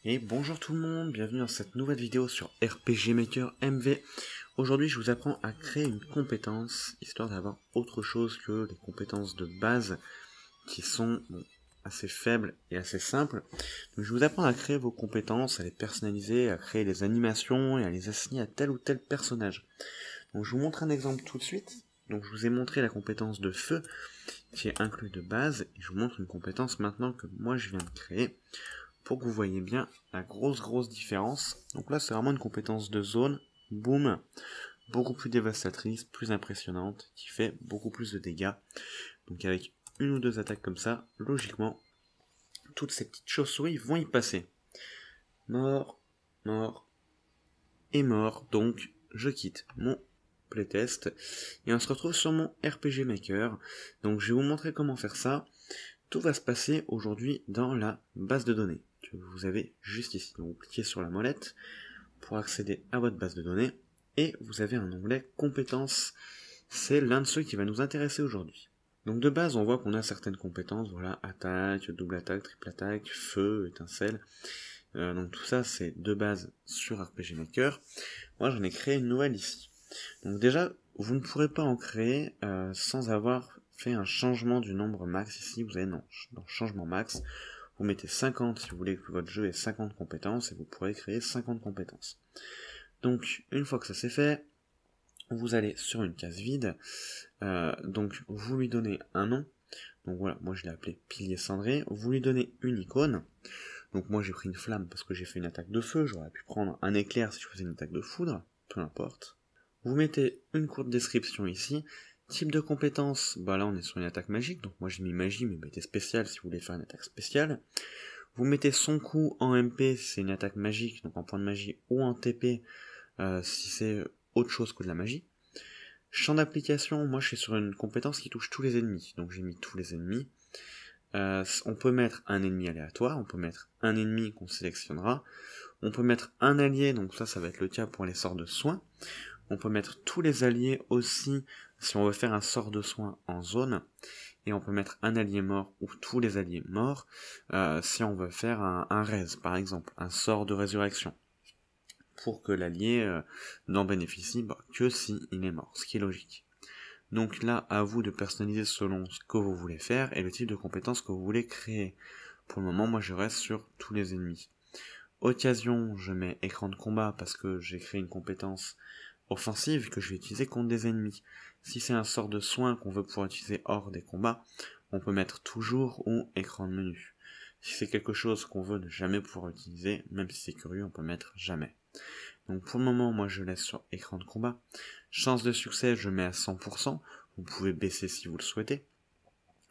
Et bonjour tout le monde, bienvenue dans cette nouvelle vidéo sur RPG Maker MV. Aujourd'hui je vous apprends à créer une compétence, histoire d'avoir autre chose que les compétences de base qui sont assez faibles et assez simples. Donc je vous apprends à créer vos compétences, à les personnaliser, à créer des animations et à les assigner à tel ou tel personnage. Donc je vous montre un exemple tout de suite. Donc je vous ai montré la compétence de feu qui est inclue de base, et je vous montre une compétence maintenant que moi je viens de créer, pour que vous voyez bien la grosse différence. Donc là c'est vraiment une compétence de zone, boom, beaucoup plus dévastatrice, plus impressionnante, qui fait beaucoup plus de dégâts. Donc avec une ou deux attaques comme ça, logiquement, toutes ces petites chauves-souris vont y passer. Mort, mort, et mort, donc je quitte mon playtest, et on se retrouve sur mon RPG Maker. Donc je vais vous montrer comment faire ça. Tout va se passer aujourd'hui dans la base de données que vous avez juste ici. Donc vous cliquez sur la molette pour accéder à votre base de données et vous avez un onglet compétences. C'est l'un de ceux qui va nous intéresser aujourd'hui. Donc de base on voit qu'on a certaines compétences, voilà, attaque, double attaque, triple attaque, feu, étincelle. Donc tout ça c'est de base sur RPG Maker. Moi j'en ai créé une nouvelle ici. Donc déjà vous ne pourrez pas en créer sans avoir fait un changement du nombre max ici. Vous avez dans changement max, vous mettez 50 si vous voulez que votre jeu ait 50 compétences et vous pourrez créer 50 compétences. Donc une fois que ça c'est fait, vous allez sur une case vide, donc vous lui donnez un nom. Donc voilà, moi je l'ai appelé pilier cendré. Vous lui donnez une icône. Donc moi j'ai pris une flamme parce que j'ai fait une attaque de feu. J'aurais pu prendre un éclair si je faisais une attaque de foudre, peu importe. Vous mettez une courte description ici. Type de compétence, bah là on est sur une attaque magique, donc moi j'ai mis magie, mais mettez spécial si vous voulez faire une attaque spéciale. Vous mettez son coup en MP si c'est une attaque magique, donc en point de magie, ou en TP si c'est autre chose que de la magie. Champ d'application, moi je suis sur une compétence qui touche tous les ennemis, donc j'ai mis tous les ennemis. On peut mettre un ennemi aléatoire, on peut mettre un ennemi qu'on sélectionnera, on peut mettre un allié, donc ça va être le cas pour les sorts de soins. On peut mettre tous les alliés aussi si on veut faire un sort de soin en zone. Et on peut mettre un allié mort ou tous les alliés morts si on veut faire un raise, par exemple, un sort de résurrection. Pour que l'allié n'en bénéficie que si il est mort, ce qui est logique. Donc là, à vous de personnaliser selon ce que vous voulez faire et le type de compétence que vous voulez créer. Pour le moment, moi je reste sur tous les ennemis. Occasion, je mets écran de combat parce que j'ai créé une compétence offensive que je vais utiliser contre des ennemis. Si c'est un sort de soin qu'on veut pouvoir utiliser hors des combats, on peut mettre toujours ou écran de menu. Si c'est quelque chose qu'on veut ne jamais pouvoir utiliser, même si c'est curieux, on peut mettre jamais. Donc pour le moment, moi je laisse sur écran de combat. Chance de succès, je mets à 100%. Vous pouvez baisser si vous le souhaitez.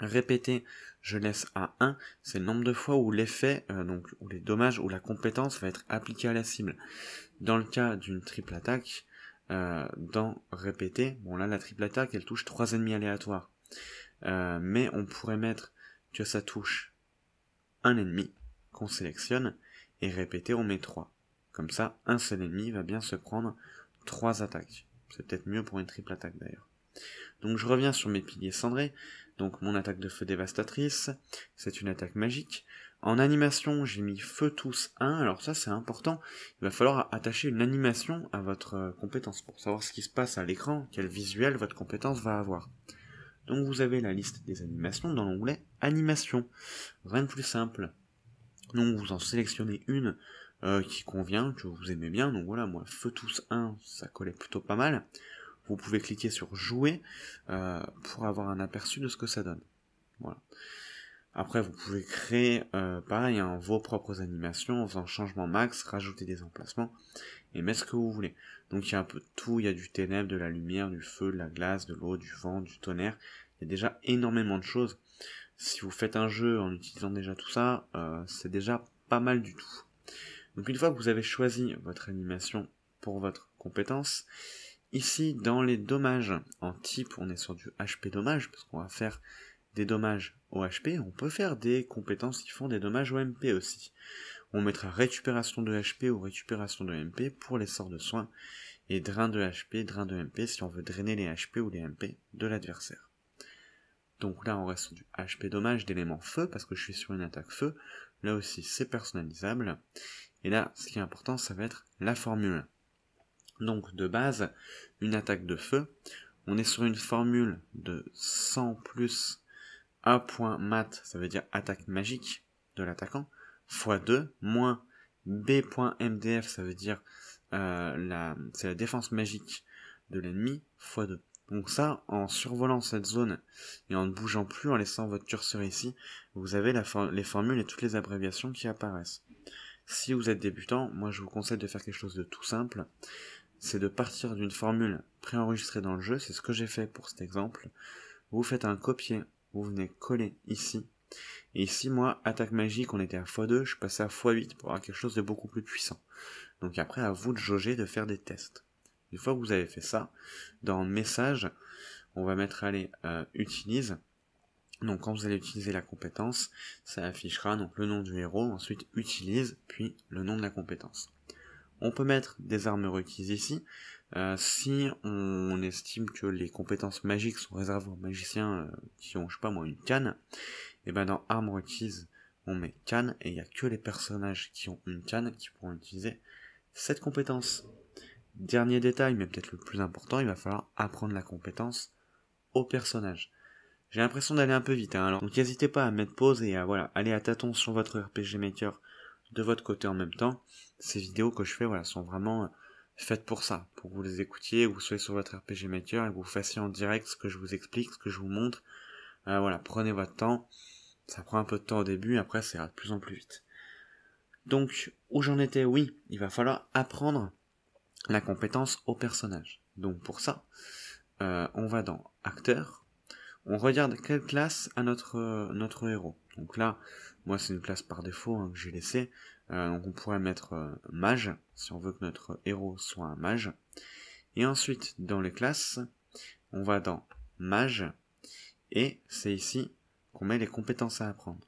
Répéter, je laisse à 1, c'est le nombre de fois où l'effet, donc où les dommages ou la compétence va être appliquée à la cible. Dans le cas d'une triple attaque, dans répéter, bon là la triple attaque elle touche 3 ennemis aléatoires, mais on pourrait mettre que ça touche un ennemi qu'on sélectionne, et répéter on met 3. Comme ça, un seul ennemi va bien se prendre 3 attaques. C'est peut-être mieux pour une triple attaque d'ailleurs. Donc je reviens sur mes piliers cendrés. Donc mon attaque de feu dévastatrice, c'est une attaque magique. En animation, j'ai mis feu tous 1. Alors ça c'est important, il va falloir attacher une animation à votre compétence pour savoir ce qui se passe à l'écran, quel visuel votre compétence va avoir. Donc vous avez la liste des animations dans l'onglet animation. Rien de plus simple. Donc vous en sélectionnez une qui convient, que vous aimez bien. Donc voilà, moi feu tous 1, ça collait plutôt pas mal. Vous pouvez cliquer sur jouer pour avoir un aperçu de ce que ça donne. Voilà. Après, vous pouvez créer, pareil, vos propres animations en faisant changement max, rajouter des emplacements et mettre ce que vous voulez. Donc il y a un peu de tout, il y a du ténèbre, de la lumière, du feu, de la glace, de l'eau, du vent, du tonnerre. Il y a déjà énormément de choses. Si vous faites un jeu en utilisant déjà tout ça, c'est déjà pas mal du tout. Donc une fois que vous avez choisi votre animation pour votre compétence, ici, dans les dommages, en type, on est sur du HP dommage, parce qu'on va faire des dommages au HP. On peut faire des compétences qui font des dommages au MP aussi. On mettra récupération de HP ou récupération de MP pour les sorts de soins, et drain de HP, drain de MP si on veut drainer les HP ou les MP de l'adversaire. Donc là, on reste sur du HP dommage d'élément feu, parce que je suis sur une attaque feu. là aussi c'est personnalisable. Et là, ce qui est important, ça va être la formule. Donc de base, une attaque de feu, on est sur une formule de 100 plus A.mat, ça veut dire attaque magique de l'attaquant, x 2, moins B.mdf, ça veut dire c'est la défense magique de l'ennemi, x 2. Donc ça, en survolant cette zone et en ne bougeant plus, en laissant votre curseur ici, vous avez les formules et toutes les abréviations qui apparaissent. Si vous êtes débutant, moi je vous conseille de faire quelque chose de tout simple, c'est de partir d'une formule préenregistrée dans le jeu, c'est ce que j'ai fait pour cet exemple. Vous faites un copier, vous venez coller ici, et ici moi, attaque magique, on était à x2, je suis passé à x8 pour avoir quelque chose de beaucoup plus puissant. Donc après, à vous de jauger, de faire des tests. Une fois que vous avez fait ça, dans message, on va mettre aller utilise. Donc quand vous allez utiliser la compétence, ça affichera donc le nom du héros, ensuite utilise, puis le nom de la compétence. On peut mettre des armes requises ici. Si on estime que les compétences magiques sont réservées aux magiciens qui ont, je sais pas moi, une canne, et ben dans armes requises, on met canne, et il n'y a que les personnages qui ont une canne qui pourront utiliser cette compétence. Dernier détail, mais peut-être le plus important, il va falloir apprendre la compétence au personnage. J'ai l'impression d'aller un peu vite, hein, alors donc n'hésitez pas à mettre pause et à aller à tâtons sur votre RPG Maker de votre côté en même temps. Ces vidéos que je fais sont vraiment faites pour ça, pour que vous les écoutiez, que vous soyez sur votre RPG Maker et que vous fassiez en direct ce que je vous explique, ce que je vous montre. Prenez votre temps, ça prend un peu de temps au début, après ça ira de plus en plus vite. Donc, où j'en étais, oui, il va falloir apprendre la compétence au personnage. Donc pour ça, on va dans acteur, on regarde quelle classe a notre héros. Donc là, moi c'est une classe par défaut que j'ai laissée. Donc on pourrait mettre mage, si on veut que notre héros soit un mage. Et ensuite, dans les classes, on va dans mage, et c'est ici qu'on met les compétences à apprendre.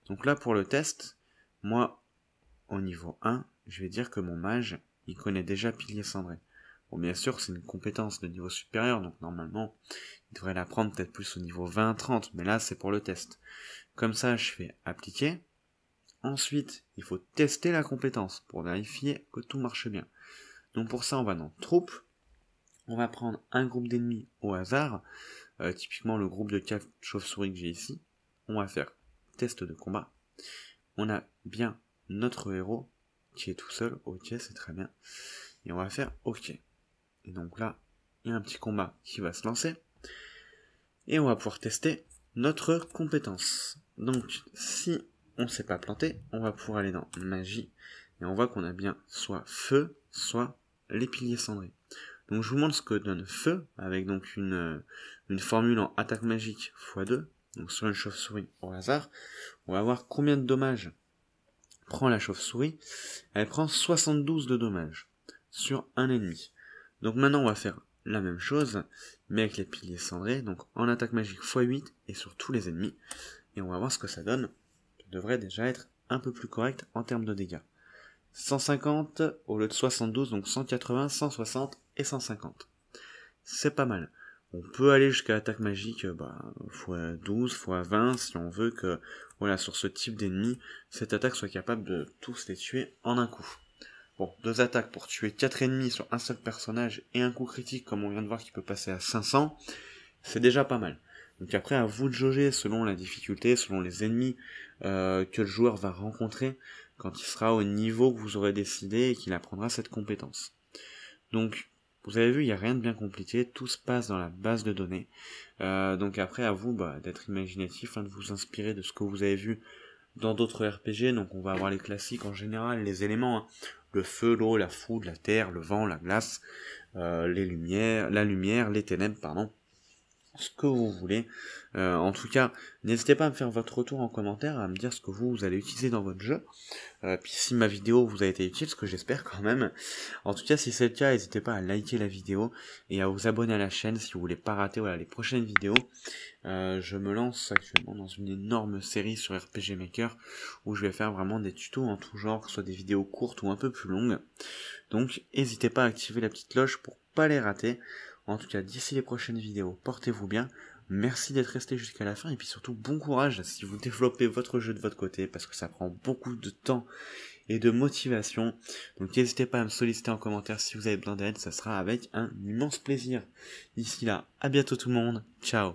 Donc là, pour le test, moi, au niveau 1, je vais dire que mon mage, il connaît déjà pilier cendré. Bon, bien sûr, c'est une compétence de niveau supérieur, donc normalement, il devrait l'apprendre peut-être plus au niveau 20-30, mais là, c'est pour le test. Comme ça, je fais appliquer. Ensuite, il faut tester la compétence pour vérifier que tout marche bien. Donc pour ça, on va dans troupes. On va prendre un groupe d'ennemis au hasard, typiquement le groupe de 4 chauves-souris que j'ai ici. On va faire test de combat. On a bien notre héros qui est tout seul, ok, c'est très bien. Et on va faire ok. Et donc là, il y a un petit combat qui va se lancer. Et on va pouvoir tester notre compétence. Donc, si on ne s'est pas planté, on va pouvoir aller dans magie. Et on voit qu'on a bien soit feu, soit les piliers cendrés. Donc je vous montre ce que donne feu, avec donc une formule en attaque magique x2. Donc sur une chauve-souris au hasard, on va voir combien de dommages prend la chauve-souris. Elle prend 72 de dommages sur un ennemi. Donc maintenant on va faire la même chose, mais avec les piliers cendrés, donc en attaque magique x8 et sur tous les ennemis. Et on va voir ce que ça donne. Ça devrait déjà être un peu plus correct en termes de dégâts. 150 au lieu de 72, donc 180, 160 et 150. C'est pas mal. On peut aller jusqu'à attaque magique x12, x20 si on veut que sur ce type d'ennemi, cette attaque soit capable de tous les tuer en un coup. Bon, 2 attaques pour tuer 4 ennemis sur un seul personnage et un coup critique comme on vient de voir qui peut passer à 500, c'est déjà pas mal. Donc après, à vous de jauger selon la difficulté, selon les ennemis que le joueur va rencontrer quand il sera au niveau que vous aurez décidé et qu'il apprendra cette compétence. Donc, vous avez vu, il n'y a rien de bien compliqué, tout se passe dans la base de données. Donc après, à vous d'être imaginatif, de vous inspirer de ce que vous avez vu dans d'autres RPG. Donc on va avoir les classiques en général, les éléments, le feu, l'eau, la foudre, la terre, le vent, la glace, la lumière, les ténèbres, pardon. Ce que vous voulez. En tout cas, n'hésitez pas à me faire votre retour en commentaire, à me dire ce que vous allez utiliser dans votre jeu. Puis si ma vidéo vous a été utile, ce que j'espère quand même. En tout cas, si c'est le cas, n'hésitez pas à liker la vidéo et à vous abonner à la chaîne si vous voulez pas rater les prochaines vidéos. Je me lance actuellement dans une énorme série sur RPG Maker où je vais faire vraiment des tutos en tout genre, que ce soit des vidéos courtes ou un peu plus longues. Donc n'hésitez pas à activer la petite cloche pour pas les rater. En tout cas, d'ici les prochaines vidéos, portez-vous bien, Merci d'être resté jusqu'à la fin et puis surtout bon courage si vous développez votre jeu de votre côté parce que ça prend beaucoup de temps et de motivation. Donc n'hésitez pas à me solliciter en commentaire si vous avez besoin d'aide, ça sera avec un immense plaisir. D'ici là, à bientôt tout le monde, ciao.